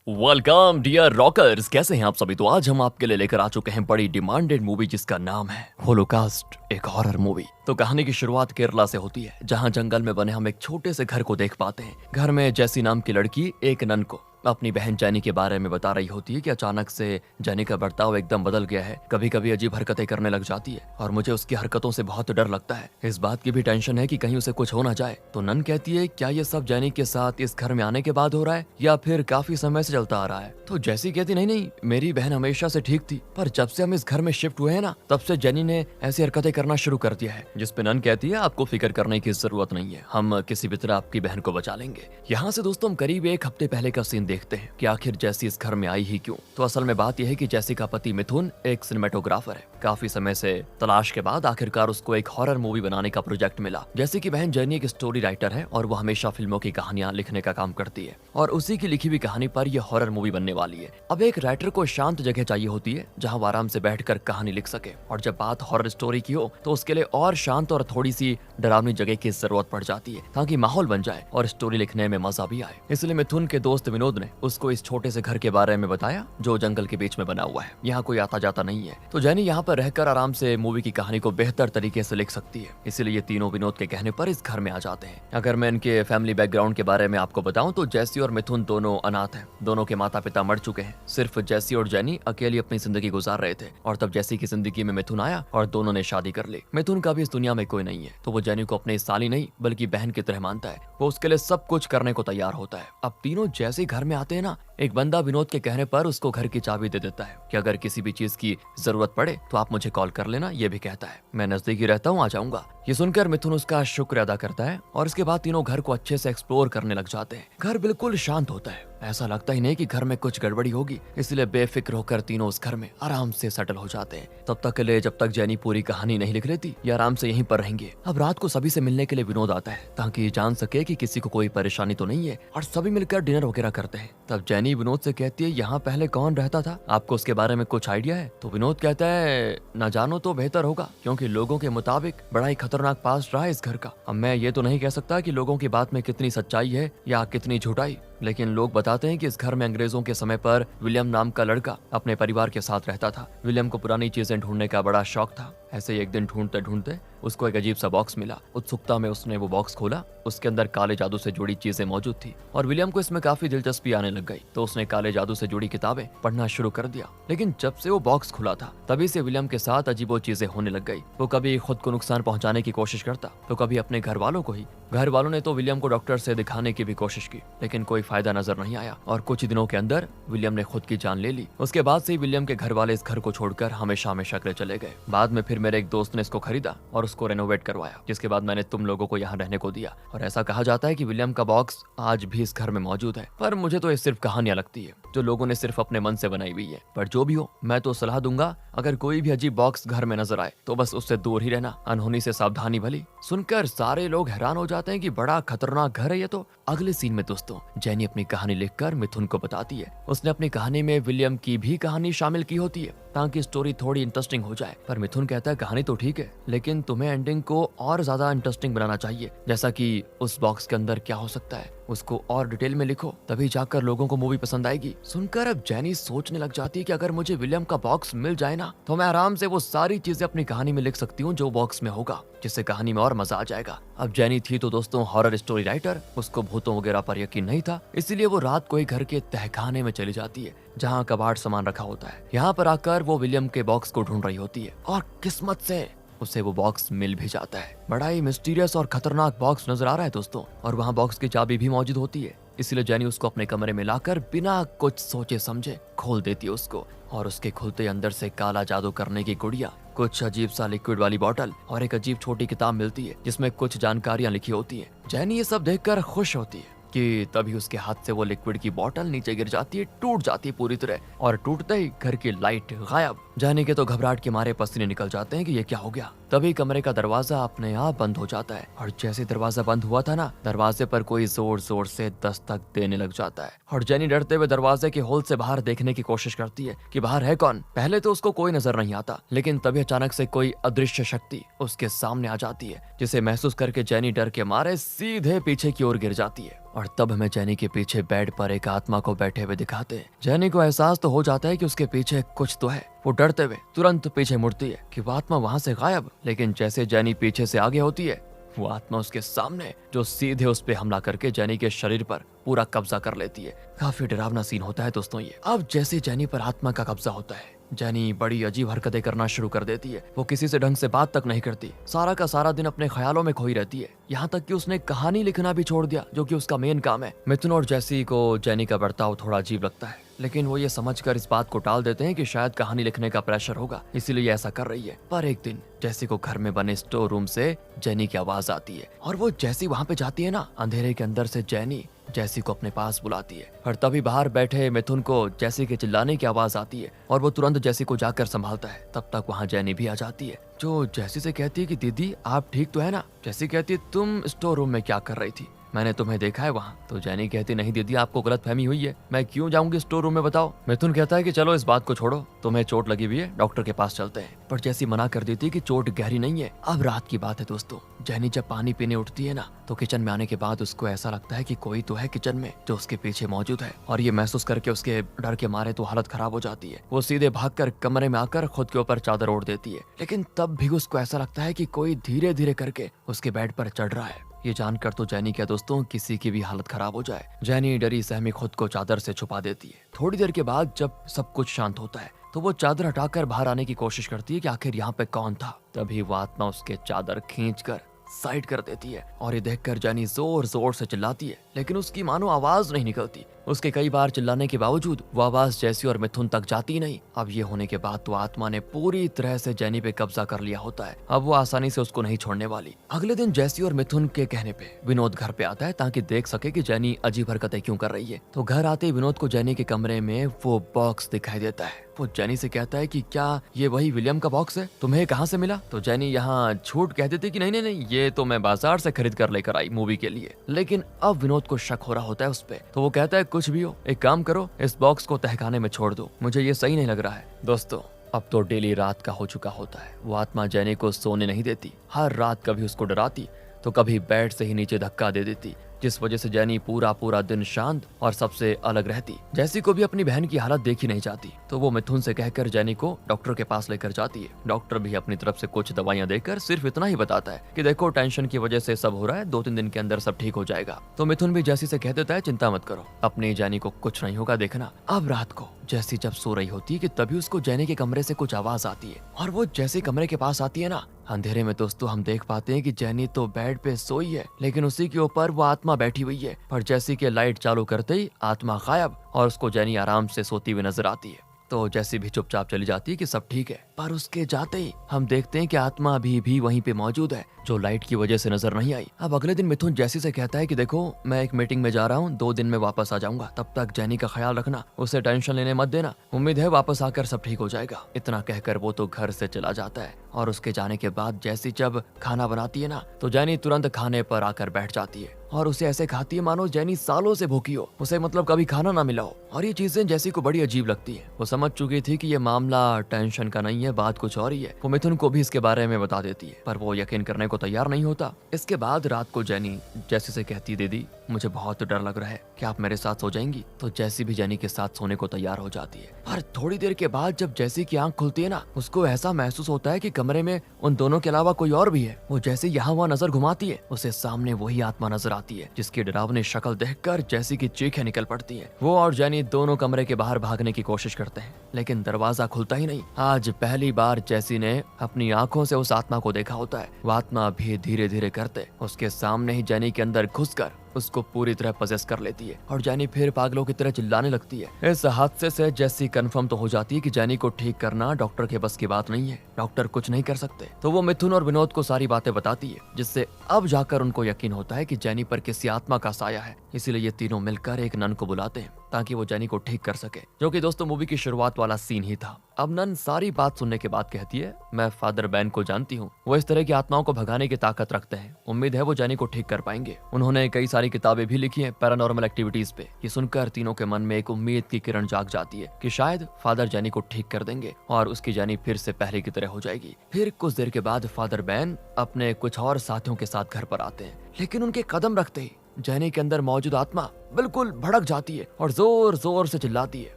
Welcome dear rockers, कैसे हैं आप सभी। तो आज हम आपके लिए लेकर आ चुके हैं बड़ी डिमांडेड मूवी जिसका नाम है होलोकास्ट, एक हॉरर मूवी। तो कहानी की शुरुआत केरला से होती है, जहां जंगल में बने हम एक छोटे से घर को देख पाते हैं। घर में जैसी नाम की लड़की एक नन को अपनी बहन जैनी के बारे में बता रही होती है कि अचानक से जैनी का बर्ताव एकदम बदल गया है। कभी कभी अजीब हरकतें करने लग जाती है और मुझे उसकी हरकतों से बहुत डर लगता है। इस बात की भी टेंशन है कि कहीं उसे कुछ हो ना जाए। तो नन कहती है, क्या ये सब जैनी के साथ इस घर में आने के बाद हो रहा है या फिर काफी समय से चलता आ रहा है। तो जैसी कहती, नहीं नहीं, मेरी बहन हमेशा से ठीक थी, पर जब से हम इस घर में शिफ्ट हुए हैं ना, तब से जैनी ने ऐसी हरकतें करना शुरू कर दिया है। जिस पे नन कहती है, आपको फिक्र करने की जरूरत नहीं है, हम किसी भी तरह आपकी बहन को बचा लेंगे। यहाँ से दोस्तों हम करीब एक हफ्ते पहले का सीन देखते हैं कि आखिर जैसी इस घर में आई ही क्यों। तो असल में बात यह है कि जैसी का पति मिथुन एक सिनेमेटोग्राफर है। काफी समय से तलाश के बाद आखिरकार उसको एक हॉरर मूवी बनाने का प्रोजेक्ट मिला। जैसी की बहन जैनी एक स्टोरी राइटर है और वो हमेशा फिल्मों की कहानियां लिखने का काम करती है और उसी की लिखी हुई कहानी पर यह हॉरर मूवी बनने वाली है। अब एक राइटर को शांत जगह चाहिए होती है जहां वो आराम से बैठकर कहानी लिख सके, और जब बात हॉरर स्टोरी की हो तो उसके लिए और शांत और थोड़ी सी डरावनी जगह की जरूरत पड़ जाती है ताकि माहौल बन जाए और स्टोरी लिखने में मजा भी आए। इसलिए मिथुन के दोस्त विनोद ने उसको इस छोटे से घर के बारे में बताया जो जंगल के बीच में बना हुआ है। यहाँ कोई आता जाता नहीं है, तो जैनी यहाँ पर रहकर आराम से मूवी की कहानी को बेहतर तरीके से लिख सकती है। इसलिए ये तीनों विनोद के कहने पर इस घर में आ जाते हैं। अगर मैं इनके फैमिली बैकग्राउंड के बारे में आपको बताऊं तो जैसी और मिथुन दोनों अनाथ हैं। दोनों के माता पिता मर चुके हैं। सिर्फ जैसी और जैनी अकेली अपनी जिंदगी गुजार रहे थे और तब जैसी की जिंदगी में मिथुन आया और दोनों ने शादी कर ली। मिथुन का भी इस दुनिया में कोई नहीं है, तो वो जैनी को अपने साली नहीं बल्कि बहन की तरह मानता है। वो उसके लिए सब कुछ करने को तैयार होता है। अब तीनों जैसे घर में आते हैं ना, एक बंदा विनोद के कहने पर उसको घर की चाबी दे देता है कि अगर किसी भी चीज की जरूरत पड़े तो आप मुझे कॉल कर लेना। ये भी कहता है मैं नजदीकी रहता हूँ, आ जाऊंगा। ये सुनकर मिथुन उसका शुक्र अदा करता है और इसके बाद तीनों घर को अच्छे से एक्सप्लोर करने लग जाते हैं। घर बिल्कुल शांत होता है, ऐसा लगता ही नहीं कि घर में कुछ गड़बड़ी होगी। इसलिए बेफिक्र होकर तीनों उस घर में आराम से सेटल हो जाते हैं। तब तक के लिए जब तक जैनी पूरी कहानी नहीं लिख लेती, ये आराम से यहीं पर रहेंगे। अब रात को सभी से मिलने के लिए विनोद आता है ताकि जान सके कि किसी को कोई परेशानी तो नहीं है, और सभी मिलकर डिनर वगैरह करते हैं। तब जैनी विनोद से कहती है, यहाँ पहले कौन रहता था, आपको उसके बारे में कुछ आइडिया है। तो विनोद कहता है, ना जानो तो बेहतर होगा, क्योंकि लोगों के मुताबिक बड़ा ही खतरनाक पास्ट रहा है इस घर का। अब मैं ये तो नहीं कह सकता कि लोगों की बात में कितनी सच्चाई है या कितनी झूठाई, लेकिन लोग बताते हैं कि इस घर में अंग्रेजों के समय पर विलियम नाम का लड़का अपने परिवार के साथ रहता था। विलियम को पुरानी चीजें ढूंढने का बड़ा शौक था। ऐसे ही एक दिन ढूंढते ढूंढते उसको एक अजीब सा बॉक्स मिला। उत्सुकता में उसने वो बॉक्स खोला। उसके अंदर काले जादू से जुड़ी चीजें मौजूद थी और विलियम को इसमें काफी दिलचस्पी आने लग गई। तो उसने काले जादू से जुड़ी किताबें पढ़ना शुरू कर दिया। लेकिन जब से वो बॉक्स खुला था, तभी से विलियम के साथ अजीबो चीजें होने लग गई। वो कभी खुद को नुकसान पहुंचाने की कोशिश करता तो कभी अपने घर वालों को ही। घर वालों ने तो विलियम को डॉक्टर से दिखाने की भी कोशिश की, लेकिन कोई फायदा नजर नहीं आया और कुछ दिनों के अंदर विलियम ने खुद की जान ले ली। उसके बाद से विलियम के घर वाले इस घर को छोड़कर हमेशा हमेशा के लिए चले गए। बाद में फिर मेरे एक दोस्त ने इसको खरीदा और उसको रेनोवेट करवाया, जिसके बाद मैंने तुम लोगों को यहाँ रहने को दिया। और ऐसा कहा जाता है कि विलियम का बॉक्स आज भी इस घर में मौजूद है, पर मुझे तो ये सिर्फ कहानियां लगती है जो लोगों ने सिर्फ अपने मन से बनाई हुई है। पर जो भी हो, मैं तो सलाह दूंगा, अगर कोई भी अजीब बॉक्स घर में नजर आए तो बस उससे दूर ही रहना, अनहोनी से सावधानी भली। सुनकर सारे लोग हैरान हो जाते हैं कि बड़ा खतरनाक घर है ये तो। अगले सीन में दोस्तों जैनी अपनी कहानी लिखकर मिथुन को बताती है। उसने अपनी कहानी में विलियम की भी कहानी शामिल की होती है ताकि स्टोरी थोड़ी इंटरेस्टिंग हो जाए। पर मिथुन कहता है, कहानी तो ठीक है, लेकिन तुम्हें एंडिंग को और ज्यादा इंटरेस्टिंग बनाना चाहिए, जैसा कि उस बॉक्स के अंदर क्या हो सकता है उसको और डिटेल में लिखो, तभी जाकर लोगों को मूवी पसंद आएगी। सुनकर अब जैनी सोचने लग जाती है कि अगर मुझे विलियम का बॉक्स मिल जाए ना, तो मैं आराम से वो सारी चीजें अपनी कहानी में लिख सकती हूँ जो बॉक्स में होगा, जिससे कहानी में और मजा आ जाएगा। अब जैनी थी तो दोस्तों हॉरर स्टोरी राइटर, उसको भूतों वगैरह पर यकीन नहीं था, इसीलिए वो रात को ही घर के तहखाने में चली जाती है जहाँ कबाड़ सामान रखा होता है। यहाँ पर आकर वो विलियम के बॉक्स को ढूंढ रही होती है और किस्मत से उसे वो बॉक्स मिल भी जाता है। बड़ा ही मिस्टीरियस और खतरनाक बॉक्स नजर आ रहा है दोस्तों, और वहाँ बॉक्स की चाबी भी मौजूद होती है। इसलिए जैनी उसको अपने कमरे में लाकर बिना कुछ सोचे समझे खोल देती है उसको, और उसके खुलते अंदर से काला जादू करने की गुड़िया, कुछ अजीब सा लिक्विड वाली बोतल और एक अजीब छोटी किताब मिलती है जिसमें कुछ जानकारियां लिखी होती है। जैनी ये सब देखकर खुश होती है कि तभी उसके हाथ से वो लिक्विड की बोतल नीचे गिर जाती है, टूट जाती है पूरी तरह, और टूटते ही घर की लाइट गायब। जाने के तो घबराहट के मारे पसीने निकल जाते हैं कि ये क्या हो गया। तभी कमरे का दरवाजा अपने आप बंद हो जाता है, और जैसे दरवाजा बंद हुआ था ना, दरवाजे पर कोई जोर जोर से दस्तक देने लग जाता है। और जैनी डरते हुए दरवाजे के होल से बाहर देखने की कोशिश करती है कि बाहर है कौन। पहले तो उसको कोई नजर नहीं आता, लेकिन तभी अचानक से कोई अदृश्य शक्ति उसके सामने आ जाती है, जिसे महसूस करके जैनी डर के मारे सीधे पीछे की ओर गिर जाती है और तब हमें जैनी के पीछे बेड पर एक आत्मा को बैठे हुए दिखाते हैं। जैनी को एहसास तो हो जाता है कि उसके पीछे कुछ तो है। वो डरते हुए तुरंत पीछे मुड़ती है कि वो आत्मा वहां से गायब, लेकिन जैसे जैनी पीछे से आगे होती है वो आत्मा उसके सामने जो सीधे उस पे हमला करके जैनी के शरीर पर पूरा कब्जा कर लेती है। काफी डरावना सीन होता है दोस्तों ये। अब जैसे जैनी पर आत्मा का कब्जा होता है, जैनी बड़ी अजीब हरकतें करना शुरू कर देती है। वो किसी से ढंग से बात तक नहीं करती, सारा का सारा दिन अपने ख्यालों में खोई रहती है। यहाँ तक कि उसने कहानी लिखना भी छोड़ दिया, जो कि उसका मेन काम है। मिथुन और जैसी को जैनी का बर्ताव थोड़ा अजीब लगता है, लेकिन वो ये समझकर इस बात को टाल देते हैं कि शायद कहानी लिखने का प्रेशर होगा, इसीलिए ऐसा कर रही है। पर एक दिन जैसी को घर में बने स्टोर रूम से जैनी की आवाज आती है और वो जैसी वहाँ पे जाती है ना, अंधेरे के अंदर से जैनी जैसी को अपने पास बुलाती है। और तभी बाहर बैठे मिथुन को जैसी के चिल्लाने की आवाज आती है और वो तुरंत जैसी को जाकर संभालता है। तब तक वहाँ जैनी भी आ जाती है, जो जैसी से कहती है कि दीदी आप ठीक तो है ना। जैसी कहती है तुम स्टोर रूम में क्या कर रही थी, मैंने तुम्हें देखा है वहाँ। तो जैनी कहती नहीं दीदी आपको गलत फहमी हुई है, मैं क्यों जाऊंगी स्टोर रूम में बताओ। मिथुन कहता है कि चलो इस बात को छोड़ो, तुम्हें चोट लगी हुई है, डॉक्टर के पास चलते हैं। पर जैसी मना कर देती है कि चोट गहरी नहीं है। अब रात की बात है दोस्तों, जैनी जब पानी पीने उठती है ना, तो किचन में आने के बाद उसको ऐसा लगता है कि कोई तो है किचन में जो उसके पीछे मौजूद है। और ये महसूस करके उसके डर के मारे तो हालत खराब हो जाती है। वो सीधे भागकर कमरे में आकर खुद के ऊपर चादर ओढ़ देती है, लेकिन तब भी उसको ऐसा लगता है कि कोई धीरे धीरे करके उसके बेड पर चढ़ रहा है। ये जानकर तो जैनी क्या दोस्तों किसी की भी हालत खराब हो जाए। जैनी डरी सहमी खुद को चादर से छुपा देती है। थोड़ी देर के बाद जब सब कुछ शांत होता है तो वो चादर हटाकर बाहर आने की कोशिश करती है कि आखिर यहाँ पे कौन था। तभी वो आत्मा उसके चादर खींचकर साइड कर देती है और ये देखकर जैनी जोर जोर से चिल्लाती है, लेकिन उसकी मानो आवाज नहीं निकलती। उसके कई बार चिल्लाने के बावजूद वो आवाज जैसी और मिथुन तक जाती नहीं। अब ये होने के बाद तो आत्मा ने पूरी तरह से जैनी पे कब्जा कर लिया होता है। अब वो आसानी से उसको नहीं छोड़ने वाली। अगले दिन जैसी और मिथुन के कहने पे विनोद घर पे आता है ताकि देख सके कि जैनी अजीब हरकतें क्यों कर रही है। तो घर आते ही विनोद को जैनी के कमरे में वो बॉक्स दिखाई देता है। वो जैनी से कहता है कि क्या ये वही विलियम का बॉक्स है, तुम्हें कहाँ से मिला। तो जैनी यहाँ झूठ कह देती कि नहीं नहीं नहीं, ये तो मैं बाजार से खरीद कर लेकर आई मूवी के लिए। लेकिन अब विनोद को शक हो रहा होता है उस पे। तो वो कहता है कुछ भी हो, एक काम करो, इस बॉक्स को तहखाने में छोड़ दो, मुझे ये सही नहीं लग रहा है। दोस्तों अब तो डेली रात का हो चुका होता है। वो आत्मा जैनी को सोने नहीं देती, हर रात कभी उसको डराती तो कभी बेड से ही नीचे धक्का दे देती, जिस वजह से जैनी पूरा दिन शांत और सबसे अलग रहती। जैसी को भी अपनी बहन की हालत देखी नहीं जाती, तो वो मिथुन से कहकर जैनी को डॉक्टर के पास लेकर जाती है। डॉक्टर भी अपनी तरफ से कुछ दवाइयां देकर सिर्फ इतना ही बताता है कि देखो टेंशन की वजह से सब हो रहा है, 2-3 दिन के अंदर सब ठीक हो जाएगा। तो मिथुन भी जैसी से कह देता है चिंता मत करो, अपनी जैनी को कुछ नहीं होगा देखना। अब रात को जैसी जब सो रही होती है कि तभी उसको जैनी के कमरे से कुछ आवाज आती है और वो जैसे कमरे के पास आती है ना, अंधेरे में दोस्तों हम देख पाते हैं कि जैनी तो बेड पे सोई है, लेकिन उसी के ऊपर वो आत्मा बैठी हुई है। पर जैसी के लाइट चालू करते ही आत्मा गायब और उसको जैनी आराम से सोती हुई नजर आती है। तो जैसी भी चुपचाप चली जाती है कि सब ठीक है। पर उसके जाते ही हम देखते हैं कि आत्मा अभी भी वहीं पे मौजूद है, जो लाइट की वजह से नजर नहीं आई। अब अगले दिन मिथुन जैसी से कहता है कि देखो मैं एक मीटिंग में जा रहा हूँ, 2 दिन में वापस आ जाऊंगा, तब तक जैनी का ख्याल रखना, उसे टेंशन लेने मत देना, उम्मीद है वापस आकर सब ठीक हो जाएगा। इतना कहकर वो तो घर से चला जाता है। और उसके जाने के बाद जैसी जब खाना बनाती है ना, तो जैनी तुरंत खाने पर आकर बैठ जाती है और उसे ऐसे खाती है मानो जैनी सालों से भूखी हो, उसे मतलब कभी खाना ना मिला हो। और ये चीजें जैसी को बड़ी अजीब लगती है। वो समझ चुकी थी कि ये मामला टेंशन का नहीं है, बात कुछ और ही है। वो मिथुन को भी इसके बारे में बता देती है, पर वो यकीन करने को तैयार नहीं होता। इसके बाद रात को जैनी जैसी से कहती है दीदी मुझे बहुत डर लग रहा है, क्या आप मेरे साथ सो जाएंगी। तो जैसी भी जैनी के साथ सोने को तैयार हो जाती है। पर थोड़ी देर के बाद जब जैसी की आंख खुलती है ना, उसको ऐसा महसूस होता है कि कमरे में उन दोनों के अलावा कोई और भी है। वो जैसे यहाँ वहाँ नजर घुमाती है, उसे सामने वही आत्मा नजर आती है, जिसकी डरावनी शक्ल देखकर जैसी की चीखें निकल पड़ती है। वो और जैनी दोनों कमरे के बाहर भागने की कोशिश करते हैं, लेकिन दरवाजा खुलता ही नहीं। आज पहली बार जैसी ने अपनी आंखों से उस आत्मा को देखा होता है। वो आत्मा भी धीरे धीरे करते उसके सामने ही जैनी के अंदर घुसकर उसको पूरी तरह पजेस कर लेती है और जैनी फिर पागलों की तरह चिल्लाने लगती है। इस हादसे से जैसी कंफर्म तो हो जाती है कि जैनी को ठीक करना डॉक्टर के बस की बात नहीं है, डॉक्टर कुछ नहीं कर सकते। तो वो मिथुन और विनोद को सारी बातें बताती है, जिससे अब जाकर उनको यकीन होता है कि जैनी पर किसी आत्मा का साया है। इसीलिए ये तीनों मिलकर एक नन को बुलाते हैं ताकि वो जैनी को ठीक कर सके, जो कि दोस्तों मूवी की शुरुआत वाला सीन ही था। अब नन सारी बात सुनने के बाद कहती है मैं फादर बैन को जानती हूँ, वो इस तरह की आत्माओं को भगाने की ताकत रखते हैं, उम्मीद है वो जैनी को ठीक कर पाएंगे। उन्होंने कई सारी किताबें भी लिखी हैं पैरानॉर्मल एक्टिविटीज पे। ये सुनकर तीनों के मन में एक उम्मीद की किरण जाग जाती है कि शायद फादर जैनी को ठीक कर देंगे और उसकी जैनी फिर से पहले की तरह हो जाएगी। फिर कुछ देर के बाद फादर बैन अपने कुछ और साथियों के साथ घर पर आते हैं, लेकिन उनके कदम रखते ही जैनी के अंदर मौजूद आत्मा बिल्कुल भड़क जाती है और जोर जोर से चिल्लाती है।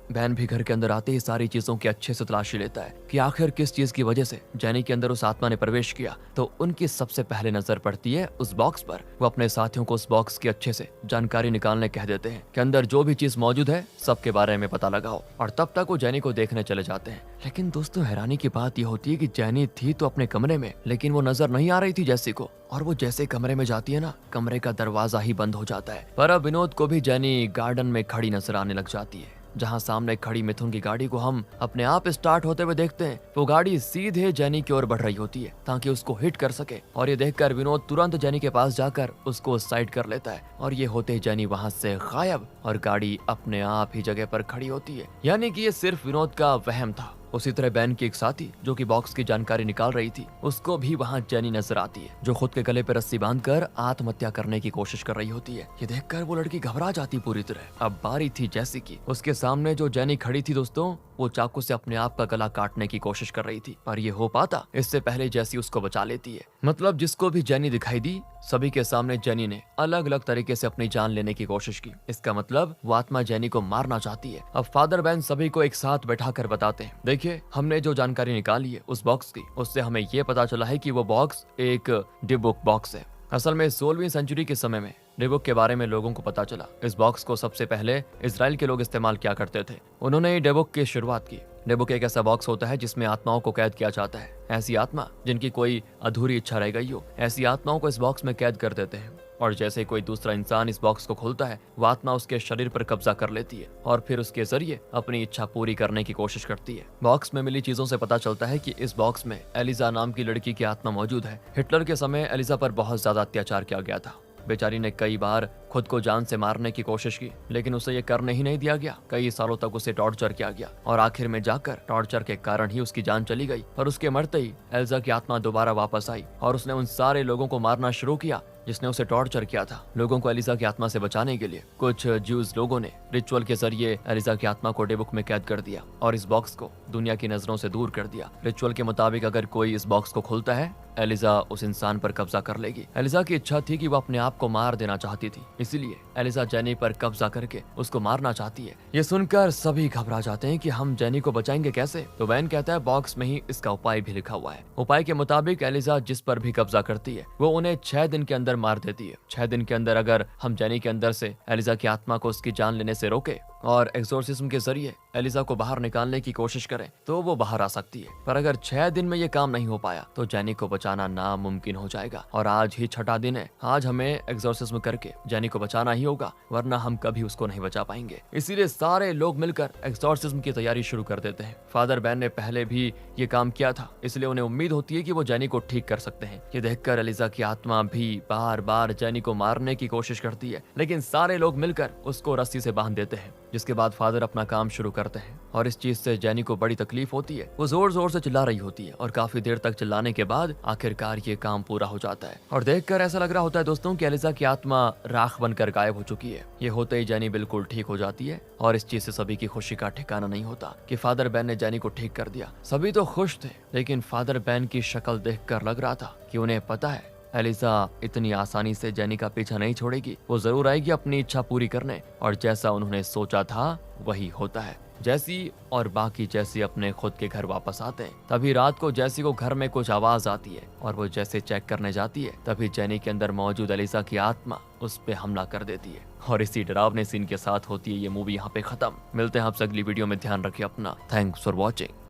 बैन भी घर के अंदर आते ही सारी चीजों की अच्छे से तलाशी लेता है कि आखिर किस चीज की वजह से जैनी के अंदर उस आत्मा ने प्रवेश किया। तो उनकी सबसे पहले नजर पड़ती है उस बॉक्स पर। वो अपने साथियों को उस बॉक्स की अच्छे से जानकारी निकालने कह देते हैं कि अंदर जो भी चीज मौजूद है सबके बारे में पता लगाओ, और तब तक वो जैनी को देखने चले जाते हैं। लेकिन दोस्तों हैरानी की बात यह होती है कि जैनी थी तो अपने कमरे में, लेकिन वो नजर नहीं आ रही थी जैसी को। और वो जैसे कमरे में जाती है ना, कमरे का दरवाजा ही बंद हो जाता है। पर अब विनोद को भी जैनी गार्डन में खड़ी नजर आने लग जाती है, जहां सामने खड़ी मिथुन की गाड़ी को हम अपने आप स्टार्ट होते हुए देखते हैं। वो गाड़ी सीधे जैनी की ओर बढ़ रही होती है ताकि उसको हिट कर सके, और ये देखकर विनोद तुरंत जैनी के पास जाकर उसको साइड कर लेता है। और ये होते ही जैनी वहां से गायब और गाड़ी अपने आप ही जगह पर खड़ी होती है। यानी कि ये सिर्फ विनोद का वहम था। उसी तरह बैन की एक साथी जो कि बॉक्स की जानकारी निकाल रही थी, उसको भी वहां जैनी नजर आती है, जो खुद के गले पे रस्सी बांधकर आत्महत्या करने की कोशिश कर रही होती है। ये देखकर वो लड़की घबरा जाती पूरी तरह। अब बारी थी जैसी की। उसके सामने जो जैनी खड़ी थी दोस्तों, वो चाकू से अपने आप का गला काटने की कोशिश कर रही थी, पर ये हो पाता इससे पहले जैसी उसको बचा लेती है। मतलब जिसको भी जैनी दिखाई दी, सभी के सामने जैनी ने अलग अलग तरीके से अपनी जान लेने की कोशिश की। इसका मतलब वो आत्मा जैनी को मारना चाहती है। अब फादर बैन सभी को एक साथ बैठाकर बताते हैं, देखिए हमने जो जानकारी निकाली है उस बॉक्स की, उससे हमें ये पता चला है कि वो बॉक्स एक डिबुक बॉक्स है। असल में 16वीं सेंचुरी के समय में डिबुक के बारे में लोगों को पता चला। इस बॉक्स को सबसे पहले इजराइल के लोग इस्तेमाल किया करते थे। उन्होंने डिबुक की शुरुआत की। डिबुक एक ऐसा बॉक्स होता है जिसमें आत्माओं को कैद किया जाता है। ऐसी आत्मा जिनकी कोई अधूरी इच्छा रह गई हो, ऐसी आत्माओं को इस बॉक्स में कैद कर देते हैं, और जैसे कोई दूसरा इंसान इस बॉक्स को खोलता है, वो आत्मा उसके शरीर पर कब्जा कर लेती है और फिर उसके जरिए अपनी इच्छा पूरी करने की कोशिश करती है। बॉक्स में मिली चीजों से पता चलता है कि इस बॉक्स में एलिजा नाम की लड़की की आत्मा मौजूद है। हिटलर के समय एलिजा पर बहुत ज्यादा अत्याचार किया गया था। बेचारी ने कई बार खुद को जान से मारने की कोशिश की, लेकिन उसे ये करने ही नहीं दिया गया। कई सालों तक उसे टॉर्चर किया गया और आखिर में जाकर टॉर्चर के कारण ही उसकी जान चली गई। पर उसके मरते ही एल्जा की आत्मा दोबारा वापस आई और उसने उन सारे लोगों को मारना शुरू किया जिसने उसे टॉर्चर किया था। लोगों को एलिजा की आत्मा से बचाने के लिए कुछ ज्यूज लोगों ने रिचुअल के जरिए एलिजा की आत्मा को डिबुक में कैद कर दिया और इस बॉक्स को दुनिया की नजरों से दूर कर दिया। रिचुअल के मुताबिक अगर कोई इस बॉक्स को खोलता है, एलिजा उस इंसान पर कब्जा कर लेगी। एलिजा की इच्छा थी कि वो अपने आप को मार देना चाहती थी, इसलिए एलिजा जैनी पर कब्जा करके उसको मारना चाहती है। ये सुनकर सभी घबरा जाते हैं कि हम जैनी को बचाएंगे कैसे। तो वैन कहता है बॉक्स में ही इसका उपाय भी लिखा हुआ है। उपाय के मुताबिक एलिजा जिस पर भी कब्जा करती है, वो उन्हें 6 दिन के अंदर मार देती है। 6 दिन के अंदर अगर हम जैनी के अंदर से एलिजा की आत्मा को उसकी जान लेने से रोके और एक्सोर्सिज्म के जरिए एलिजा को बाहर निकालने की कोशिश करें, तो वो बाहर आ सकती है। पर अगर 6 दिन में ये काम नहीं हो पाया तो जैनी को बचाना नामुमकिन हो जाएगा। और आज ही 6ठा दिन है। आज हमें एक्सोर्सिज्म करके जैनी को बचाना ही होगा, वरना हम कभी उसको नहीं बचा पाएंगे। इसीलिए सारे लोग मिलकर एक्सोर्सिज्म की तैयारी शुरू कर देते हैं। फादर बैन ने पहले भी ये काम किया था, इसलिए उन्हें उम्मीद होती है कि वो जैनी को ठीक कर सकते हैं। ये देखकर एलिजा की आत्मा भी बार बार जैनी को मारने की कोशिश करती है, लेकिन सारे लोग मिलकर उसको रस्सी से बांध देते हैं। जिसके बाद फादर अपना काम शुरू करते हैं और इस चीज से जैनी को बड़ी तकलीफ होती है। वो जोर जोर से चिल्ला रही होती है और काफी देर तक चिल्लाने के बाद आखिरकार ये काम पूरा हो जाता है। और देखकर ऐसा लग रहा होता है दोस्तों कि एलिजा की आत्मा राख बनकर गायब हो चुकी है। ये होते ही जैनी बिल्कुल ठीक हो जाती है और इस चीज से सभी की खुशी का ठिकाना नहीं होता कि फादर बैन ने जैनी को ठीक कर दिया। सभी तो खुश थे, लेकिन फादर बैन की शक्ल देखकर लग रहा था कि उन्हें पता है एलिजा इतनी आसानी से जैनी का पीछा नहीं छोड़ेगी। वो जरूर आएगी अपनी इच्छा पूरी करने, और जैसा उन्होंने सोचा था वही होता है। जैसी और बाकी जैसी अपने खुद के घर वापस आते हैं, तभी रात को जैसी को घर में कुछ आवाज आती है और वो जैसे चेक करने जाती है, तभी जैनी के अंदर मौजूद एलिजा की आत्मा उस पे हमला कर देती है। और इसी डरावने सीन के साथ होती है ये मूवी यहाँ पे खत्म। मिलते हैं आपसे अगली वीडियो में। ध्यान रखिए अपना। Thanks for watching.